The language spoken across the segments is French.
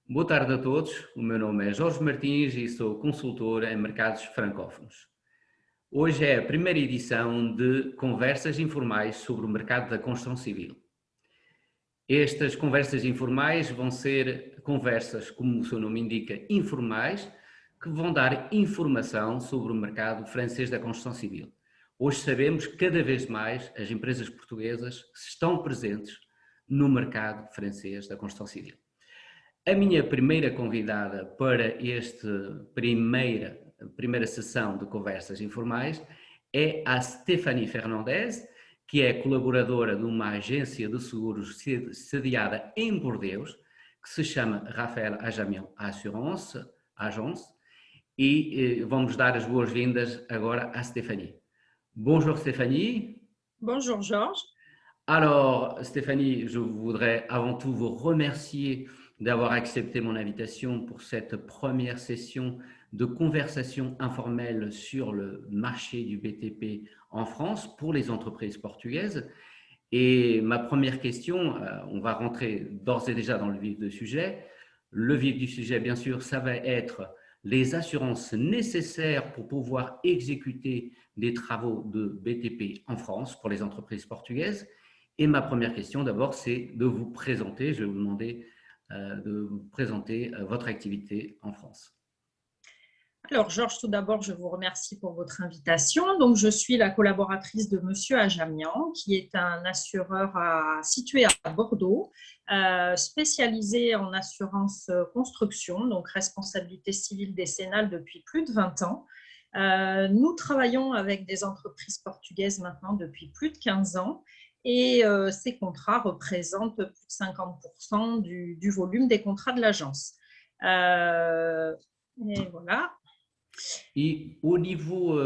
Boa tarde a todos, o meu nome é Jorge Martins e sou consultor em mercados francófonos. Hoje é a primeira edição de Conversas Informais sobre o mercado da construção civil. Estas conversas informais vão ser conversas, como o seu nome indica, informais, que vão dar informação sobre o mercado francês da construção civil. Hoje sabemos que cada vez mais as empresas portuguesas estão presentes no mercado francês da construção civil. A minha primeira convidada para esta primeira sessão de conversas informais é a Stéphanie Fernandes, que é colaboradora de uma agência de seguros sediada em Bordeaux, que se chama Raphael Ajamian Agence, e vamos dar as boas-vindas agora à Stéphanie. Bonjour Stéphanie. Bonjour Georges. Alors Stéphanie, je voudrais avant tout vous remercier d'avoir accepté mon invitation pour cette première session de conversation informelle sur le marché du BTP en France pour les entreprises portugaises. Et ma première question, on va rentrer d'ores et déjà dans le vif du sujet. Le vif du sujet, bien sûr, ça va être les assurances nécessaires pour pouvoir exécuter des travaux de BTP en France pour les entreprises portugaises. Et ma première question, d'abord, c'est de vous présenter. Je vais vous demander de vous présenter votre activité en France. Alors Georges, tout d'abord, je vous remercie pour votre invitation. Donc, je suis la collaboratrice de Monsieur Ajamian, qui est un assureur situé à Bordeaux, spécialisé en assurance construction, donc responsabilité civile décennale depuis plus de 20 ans. Nous travaillons avec des entreprises portugaises maintenant depuis plus de 15 ans. Et ces contrats représentent plus de 50% du volume des contrats de l'agence. Et voilà. Et au niveau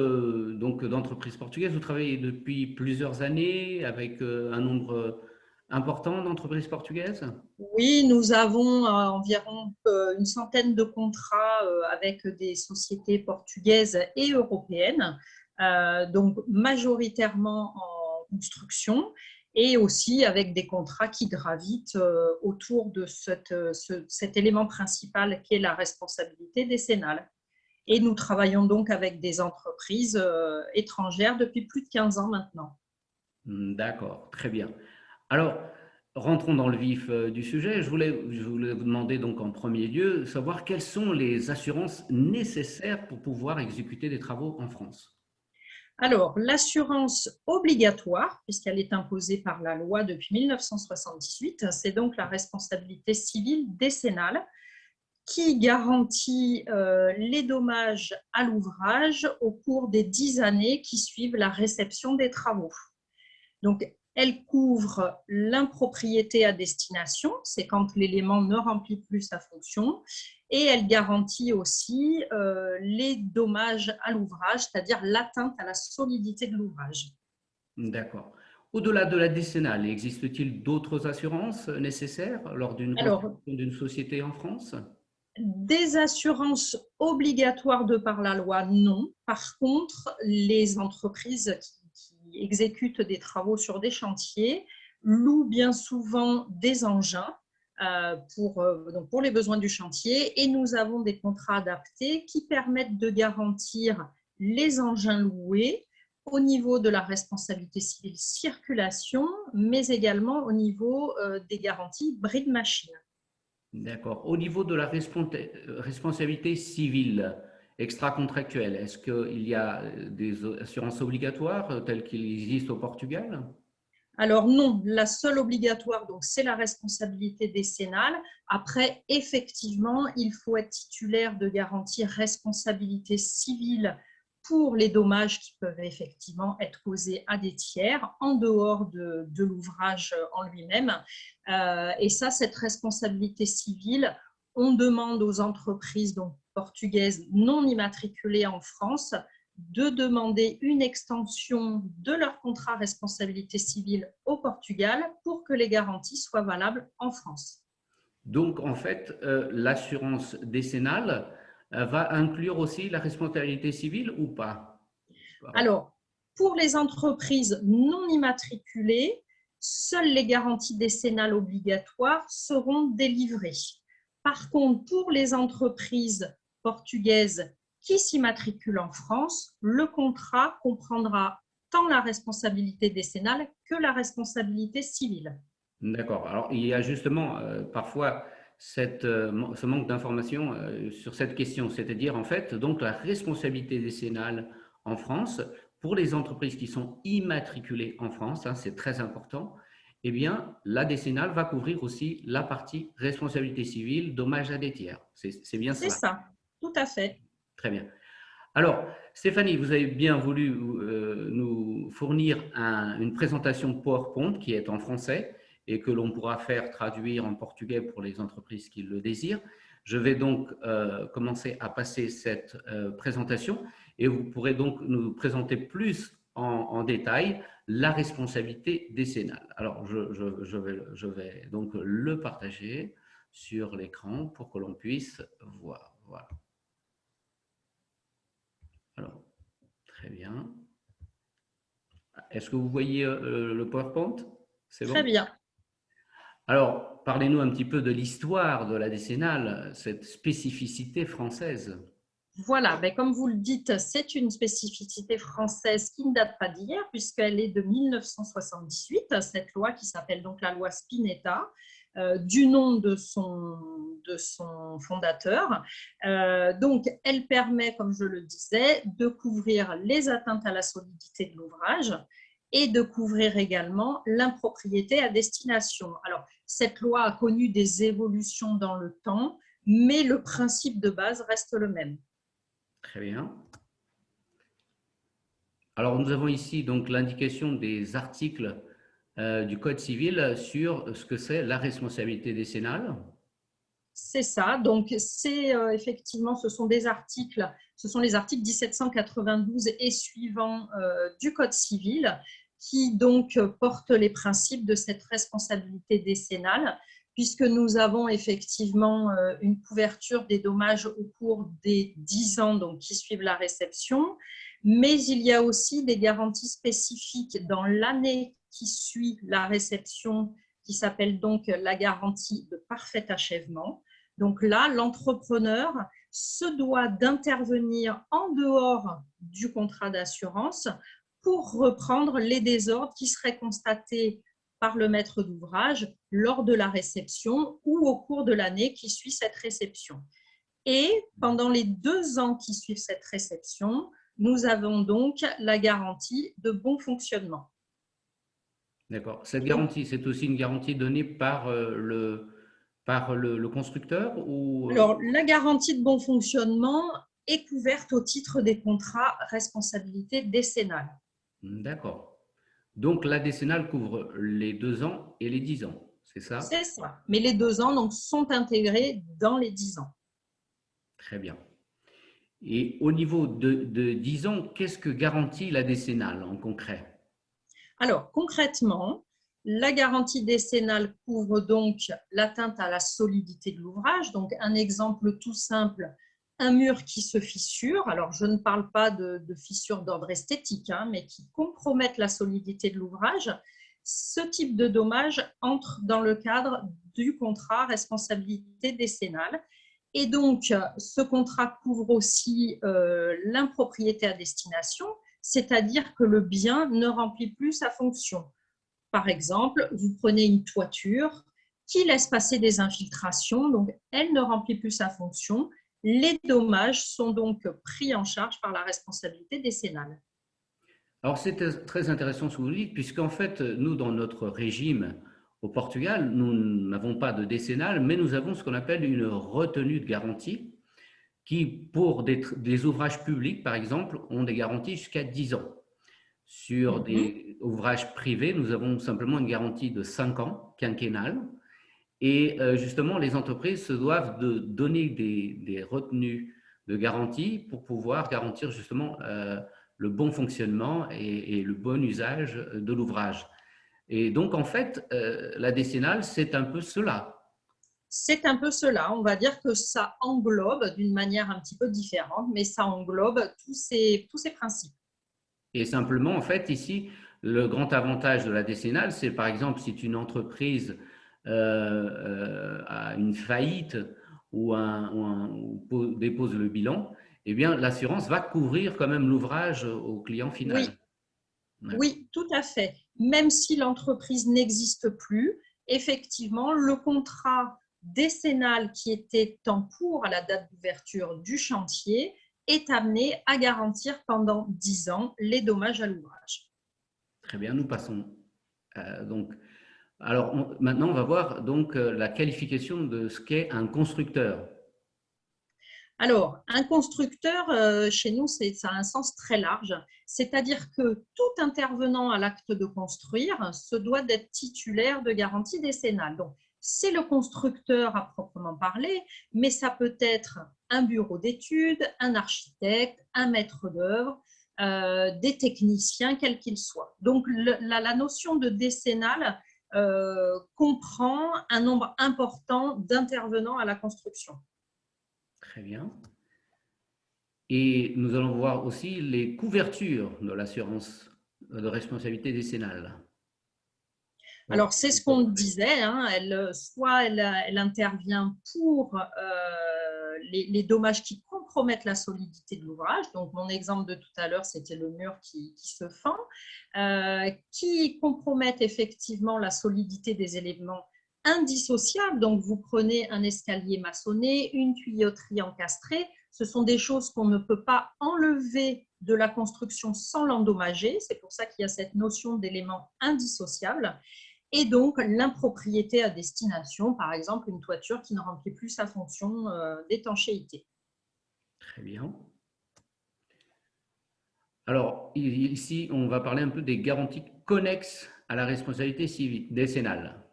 donc d'entreprises portugaises, vous travaillez depuis plusieurs années avec un nombre important d'entreprises portugaises? Oui, nous avons environ une centaine de contrats avec des sociétés portugaises et européennes, donc majoritairement en construction, et aussi avec des contrats qui gravitent autour de cet élément principal qui est la responsabilité décennale. Et nous travaillons donc avec des entreprises étrangères depuis plus de 15 ans maintenant. D'accord, très bien. Alors, rentrons dans le vif du sujet. Je voulais vous demander donc en premier lieu savoir quelles sont les assurances nécessaires pour pouvoir exécuter des travaux en France. Alors, l'assurance obligatoire, puisqu'elle est imposée par la loi depuis 1978, c'est donc la responsabilité civile décennale qui garantit les dommages à l'ouvrage au cours des 10 années qui suivent la réception des travaux. Donc, elle couvre l'impropriété à destination, c'est quand l'élément ne remplit plus sa fonction, et elle garantit aussi les dommages à l'ouvrage, c'est-à-dire l'atteinte à la solidité de l'ouvrage. D'accord. Au-delà de la décennale, existe-t-il d'autres assurances nécessaires lors d'une construction d'une société en France? Des assurances obligatoires de par la loi, non. Par contre, les entreprises qui exécutent des travaux sur des chantiers louent bien souvent des engins pour les besoins du chantier, et nous avons des contrats adaptés qui permettent de garantir les engins loués au niveau de la responsabilité civile circulation, mais également au niveau des garanties bris de machine. D'accord. Au niveau de la responsabilité civile extra-contractuelle, est-ce qu'il y a des assurances obligatoires telles qu'il existe au Portugal? Alors non, la seule obligatoire, donc c'est la responsabilité décennale. Après, effectivement, il faut être titulaire de garantie responsabilité civile pour les dommages qui peuvent effectivement être causés à des tiers en dehors de l'ouvrage en lui-même. Et ça, cette responsabilité civile, on demande aux entreprises donc, portugaises non immatriculées en France de demander une extension de leur contrat responsabilité civile au Portugal pour que les garanties soient valables en France. Donc, en fait, l'assurance décennale va inclure aussi la responsabilité civile ou pas? Alors, pour les entreprises non immatriculées, seules les garanties décennales obligatoires seront délivrées. Par contre, pour les entreprises portugaises qui s'immatriculent en France, le contrat comprendra tant la responsabilité décennale que la responsabilité civile. D'accord. Alors, il y a justement parfois ce manque d'information sur cette question, c'est-à-dire en fait, donc la responsabilité décennale en France, pour les entreprises qui sont immatriculées en France, hein, c'est très important, eh bien, la décennale va couvrir aussi la partie responsabilité civile, dommages à des tiers. C'est bien C'est cela. ça, tout à fait. Très bien. Alors, Stéphanie, vous avez bien voulu nous fournir une présentation PowerPoint qui est en français et que l'on pourra faire traduire en portugais pour les entreprises qui le désirent. Je vais donc commencer à passer cette présentation et vous pourrez donc nous présenter plus en détail la responsabilité décennale. Alors, je vais donc le partager sur l'écran pour que l'on puisse voir. Voilà. Alors, très bien. Est-ce que vous voyez le PowerPoint? C'est Très bon? bien. Alors, parlez-nous un petit peu de l'histoire de la décennale, cette spécificité française. Voilà, ben comme vous le dites, c'est une spécificité française qui ne date pas d'hier, puisqu'elle est de 1978, cette loi qui s'appelle donc la loi Spinetta, du nom de son fondateur. Donc, elle permet, comme je le disais, de couvrir les atteintes à la solidité de l'ouvrage et de couvrir également l'impropriété à destination. Alors, cette loi a connu des évolutions dans le temps, mais le principe de base reste le même. Très bien. Alors, nous avons ici donc l'indication des articles du Code civil sur ce que c'est la responsabilité décennale. C'est ça, donc c'est effectivement, ce sont les articles 1792 et suivants du Code civil qui donc portent les principes de cette responsabilité décennale, puisque nous avons effectivement une couverture des dommages au cours des 10 ans donc, qui suivent la réception, mais il y a aussi des garanties spécifiques dans l'année qui suit la réception, qui s'appelle donc la garantie de parfait achèvement. Donc là, l'entrepreneur se doit d'intervenir en dehors du contrat d'assurance pour reprendre les désordres qui seraient constatés par le maître d'ouvrage lors de la réception ou au cours de l'année qui suit cette réception. Et pendant les 2 ans qui suivent cette réception, nous avons donc la garantie de bon fonctionnement. D'accord. Cette garantie, c'est aussi une garantie donnée par le constructeur ou... Alors, la garantie de bon fonctionnement est couverte au titre des contrats responsabilité décennale. D'accord. Donc, la décennale couvre les 2 ans et les 10 ans, c'est ça? C'est ça. Mais les 2 ans donc, sont intégrés dans les 10 ans. Très bien. Et au niveau de 10 ans, qu'est-ce que garantit la décennale en concret? Alors, concrètement, la garantie décennale couvre donc l'atteinte à la solidité de l'ouvrage. Donc, un exemple tout simple, un mur qui se fissure. Alors, je ne parle pas de fissures d'ordre esthétique, mais qui compromettent la solidité de l'ouvrage. Ce type de dommage entre dans le cadre du contrat responsabilité décennale. Et donc, ce contrat couvre aussi l'impropriété à destination, c'est-à-dire que le bien ne remplit plus sa fonction. Par exemple, vous prenez une toiture qui laisse passer des infiltrations, donc elle ne remplit plus sa fonction. Les dommages sont donc pris en charge par la responsabilité décennale. Alors, c'est très intéressant ce que vous dites, puisqu'en fait, nous, dans notre régime au Portugal, nous n'avons pas de décennale, mais nous avons ce qu'on appelle une retenue de garantie, qui, pour des ouvrages publics, par exemple, ont des garanties jusqu'à 10 ans. Sur des ouvrages privés, nous avons simplement une garantie de 5 ans, quinquennale. Et justement, les entreprises se doivent de donner des retenues de garantie pour pouvoir garantir justement le bon fonctionnement et le bon usage de l'ouvrage. Et donc, en fait, la décennale, c'est un peu cela. C'est un peu cela. On va dire que ça englobe d'une manière un petit peu différente, mais ça englobe tous ces principes. Et simplement, en fait, ici, le grand avantage de la décennale, c'est par exemple si une entreprise a une faillite ou dépose le bilan, eh bien, l'assurance va couvrir quand même l'ouvrage au client final. Oui, oui, tout à fait. Même si l'entreprise n'existe plus, effectivement, le contrat décennal qui était en cours à la date d'ouverture du chantier est amené à garantir pendant 10 ans les dommages à l'ouvrage. Très bien, nous passons. Donc, alors, maintenant, on va voir donc la qualification de ce qu'est un constructeur. Alors, un constructeur, chez nous, ça a un sens très large, c'est-à-dire que tout intervenant à l'acte de construire se doit d'être titulaire de garantie décennale. Donc, c'est le constructeur à proprement parler, mais ça peut être un bureau d'études, un architecte, un maître d'œuvre, des techniciens, quels qu'ils soient. Donc, la notion de décennale comprend un nombre important d'intervenants à la construction. Très bien. Et nous allons voir aussi les couvertures de l'assurance de responsabilité décennale. Alors, c'est ce qu'on disait, hein, soit elle intervient pour les dommages qui compromettent la solidité de l'ouvrage. Donc, mon exemple de tout à l'heure, c'était le mur qui se fend, qui compromettent effectivement la solidité des éléments indissociables. Donc, vous prenez un escalier maçonné, une tuyauterie encastrée. Ce sont des choses qu'on ne peut pas enlever de la construction sans l'endommager. C'est pour ça qu'il y a cette notion d'éléments indissociables. Et donc, l'impropriété à destination, par exemple, une toiture qui ne remplit plus sa fonction d'étanchéité. Très bien. Alors, ici, on va parler un peu des garanties connexes à la responsabilité civile décennale.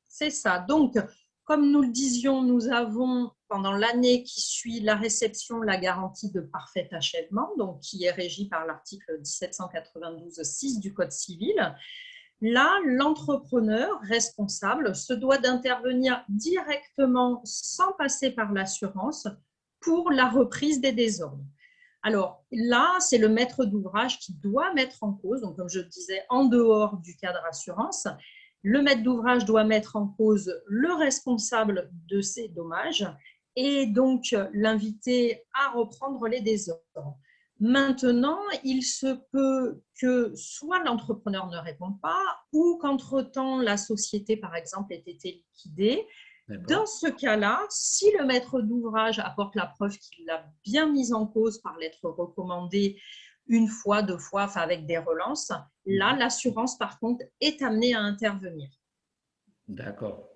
C'est ça. Donc, comme nous le disions, nous avons, pendant l'année qui suit la réception, la garantie de parfait achèvement, donc qui est régie par l'article 1792-6 du Code civil. Là, l'entrepreneur responsable se doit d'intervenir directement sans passer par l'assurance pour la reprise des désordres. Alors là, c'est le maître d'ouvrage qui doit mettre en cause, donc comme je le disais, en dehors du cadre assurance, le maître d'ouvrage doit mettre en cause le responsable de ces dommages et donc l'inviter à reprendre les désordres. Maintenant, il se peut que soit l'entrepreneur ne réponde pas ou qu'entre-temps, la société, par exemple, ait été liquidée. Dans ce cas-là, si le maître d'ouvrage apporte la preuve qu'il l'a bien mise en cause par lettre recommandée une fois, deux fois, enfin avec des relances, là, l'assurance, par contre, est amenée à intervenir. D'accord.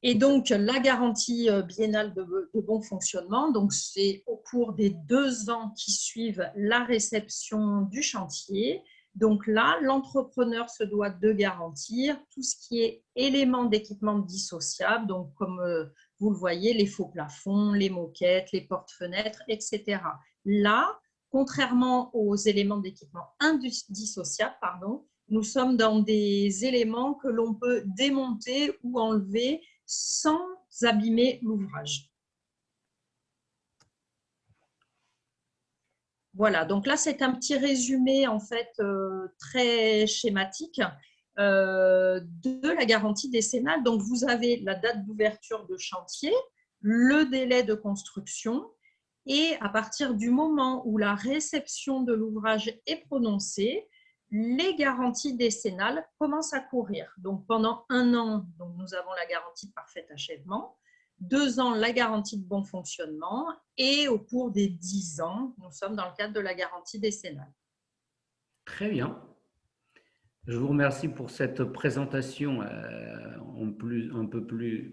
Et donc, la garantie biennale de bon fonctionnement, donc c'est au cours des 2 ans qui suivent la réception du chantier. Donc là, l'entrepreneur se doit de garantir tout ce qui est éléments d'équipement dissociables, donc comme vous le voyez, les faux plafonds, les moquettes, les portes-fenêtres, etc. Là, contrairement aux éléments d'équipement indissociables, nous sommes dans des éléments que l'on peut démonter ou enlever sans abîmer l'ouvrage. Voilà, donc là, c'est un petit résumé en fait très schématique de la garantie décennale. Donc, vous avez la date d'ouverture de chantier, le délai de construction et à partir du moment où la réception de l'ouvrage est prononcée, les garanties décennales commencent à courir. Donc, pendant 1 an, donc, nous avons la garantie de parfait achèvement, 2 ans, la garantie de bon fonctionnement et au cours des 10 ans, nous sommes dans le cadre de la garantie décennale. Très bien. Je vous remercie pour cette présentation un peu plus,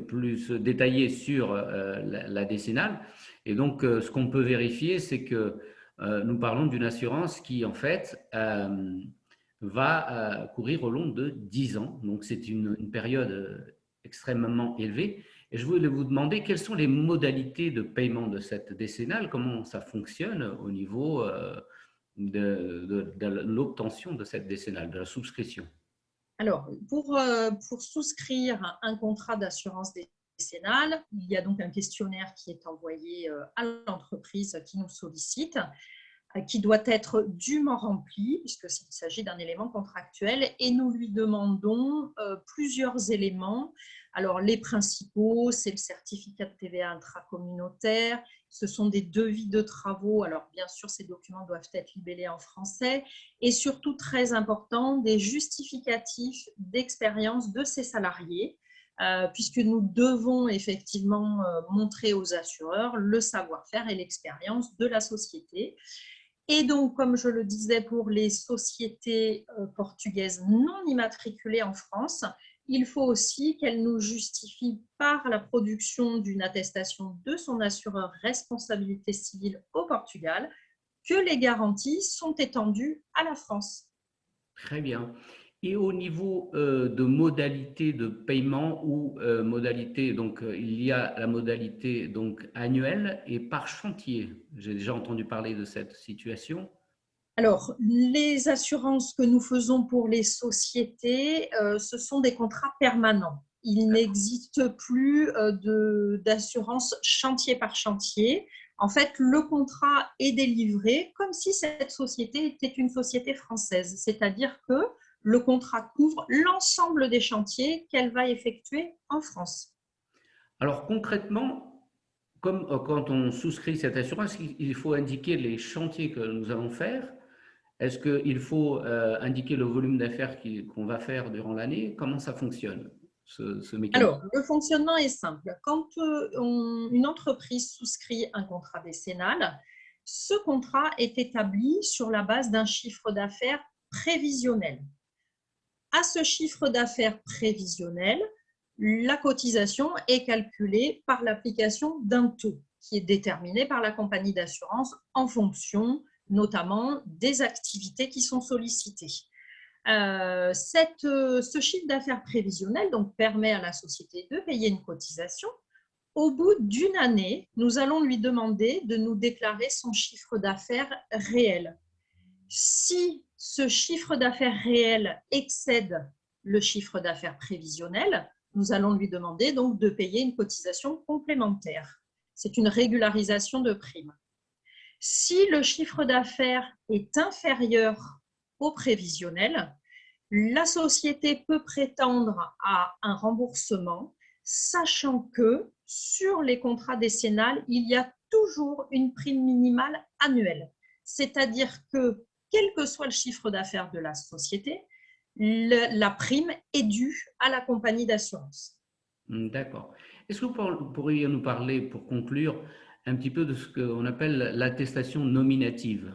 plus détaillée sur la décennale. Et donc, ce qu'on peut vérifier, c'est que nous parlons d'une assurance qui, en fait, va courir au long de 10 ans. Donc, c'est une période extrêmement élevée. Et je voulais vous demander quelles sont les modalités de paiement de cette décennale, comment ça fonctionne au niveau de l'obtention de cette décennale, de la souscription. Alors, pour souscrire un contrat d'assurance décennale, il y a donc un questionnaire qui est envoyé à l'entreprise qui nous sollicite. qui doit être dûment rempli, puisqu'il s'agit d'un élément contractuel, et nous lui demandons plusieurs éléments. Alors, les principaux, c'est le certificat de TVA intracommunautaire, ce sont des devis de travaux. Alors, bien sûr, ces documents doivent être libellés en français, et surtout, très important, des justificatifs d'expérience de ces salariés, puisque nous devons effectivement montrer aux assureurs le savoir-faire et l'expérience de la société. Et donc, comme je le disais, pour les sociétés portugaises non immatriculées en France, il faut aussi qu'elles nous justifient par la production d'une attestation de son assureur responsabilité civile au Portugal que les garanties sont étendues à la France. Très bien. Et au niveau de modalité de paiement ou modalité, donc il y a la modalité donc annuelle et par chantier. J'ai déjà entendu parler de cette situation. Alors, les assurances que nous faisons pour les sociétés, ce sont des contrats permanents. Il n'existe plus d'assurance chantier par chantier. En fait, le contrat est délivré comme si cette société était une société française, c'est-à-dire que le contrat couvre l'ensemble des chantiers qu'elle va effectuer en France. Alors concrètement, comme quand on souscrit cette assurance, il faut indiquer les chantiers que nous allons faire. Est-ce qu'il faut indiquer le volume d'affaires qu'on va faire durant l'année? Comment ça fonctionne, ce mécanisme? Alors, le fonctionnement est simple. Quand une entreprise souscrit un contrat décennal, ce contrat est établi sur la base d'un chiffre d'affaires prévisionnel. À ce chiffre d'affaires prévisionnel, la cotisation est calculée par l'application d'un taux qui est déterminé par la compagnie d'assurance en fonction notamment des activités qui sont sollicitées. Ce chiffre d'affaires prévisionnel donc, permet à la société de payer une cotisation. Au bout d'une année, nous allons lui demander de nous déclarer son chiffre d'affaires réel. Si ce chiffre d'affaires réel excède le chiffre d'affaires prévisionnel, nous allons lui demander donc de payer une cotisation complémentaire. C'est une régularisation de prime. Si le chiffre d'affaires est inférieur au prévisionnel, la société peut prétendre à un remboursement, sachant que sur les contrats décennales, il y a toujours une prime minimale annuelle. C'est-à-dire que, quel que soit le chiffre d'affaires de la société, la prime est due à la compagnie d'assurance. D'accord. Est-ce que vous pourriez nous parler, pour conclure, un petit peu de ce qu'on appelle l'attestation nominative?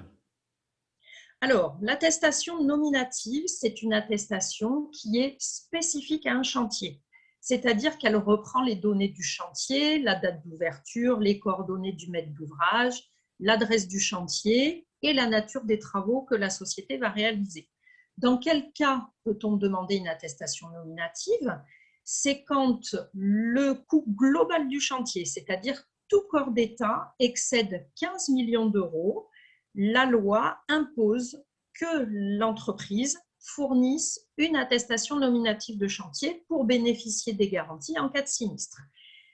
Alors, l'attestation nominative, c'est une attestation qui est spécifique à un chantier. C'est-à-dire qu'elle reprend les données du chantier, la date d'ouverture, les coordonnées du maître d'ouvrage, l'adresse du chantier et la nature des travaux que la société va réaliser. Dans quel cas peut-on demander une attestation nominative? C'est quand le coût global du chantier, c'est-à-dire tout corps d'État, excède 15 millions d'euros. La loi impose que l'entreprise fournisse une attestation nominative de chantier pour bénéficier des garanties en cas de sinistre.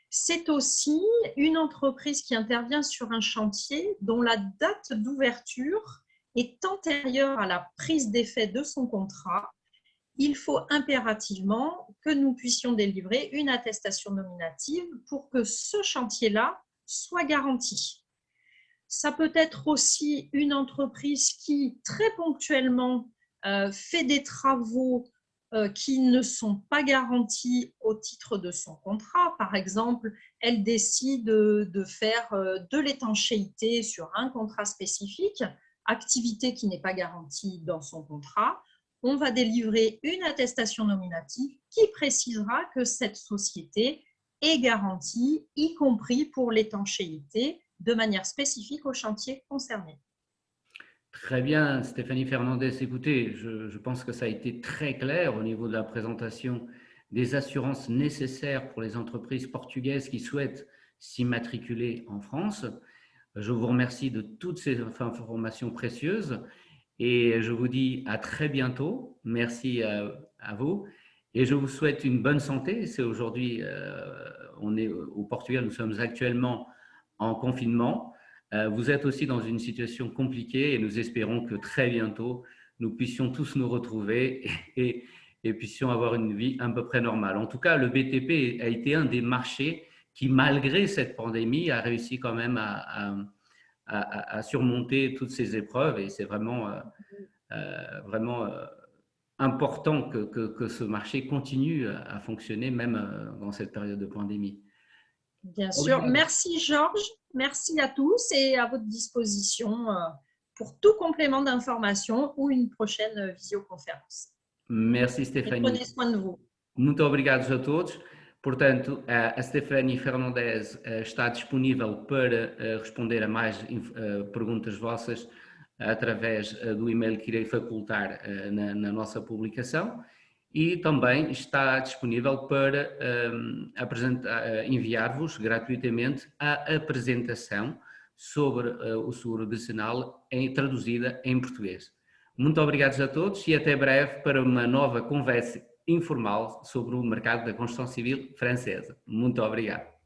C'est aussi une entreprise qui intervient sur un chantier dont la date d'ouverture est antérieure à la prise d'effet de son contrat. Il faut impérativement que nous puissions délivrer une attestation nominative pour que ce chantier-là soit garanti. Ça peut être aussi une entreprise qui, très ponctuellement, fait des travaux qui ne sont pas garantis au titre de son contrat. Par exemple, elle décide de faire de l'étanchéité sur un contrat spécifique, activité qui n'est pas garantie dans son contrat. On va délivrer une attestation nominative qui précisera que cette société est garantie, y compris pour l'étanchéité, de manière spécifique au chantier concerné. Très bien, Stéphanie Fernandez. Écoutez, je pense que ça a été très clair au niveau de la présentation des assurances nécessaires pour les entreprises portugaises qui souhaitent s'immatriculer en France. Je vous remercie de toutes ces informations précieuses et je vous dis à très bientôt. Merci à vous et je vous souhaite une bonne santé. C'est aujourd'hui, on est au Portugal, nous sommes actuellement en confinement. Vous êtes aussi dans une situation compliquée et nous espérons que très bientôt, nous puissions tous nous retrouver et puissions avoir une vie à peu près normale. En tout cas, le BTP a été un des marchés qui, malgré cette pandémie, a réussi quand même à surmonter toutes ces épreuves et c'est vraiment, vraiment important que ce marché continue à fonctionner même dans cette période de pandémie. Bien sûr. Merci Georges, merci à tous et à votre disposition pour tout complément d'information ou une prochaine visioconférence. Merci Et Stéphanie. prenez soin de vous. Muito obrigado a todos. Portanto, a Stephanie Fernandes está disponível para responder a mais perguntas vossas através do e-mail que irei facultar na nossa publicação e também está disponível para enviar-vos gratuitamente a apresentação sobre o seguro decenal traduzida em português. Muito obrigado a todos e até breve para uma nova conversa informal sobre o mercado da construção civil francesa. Muito obrigado.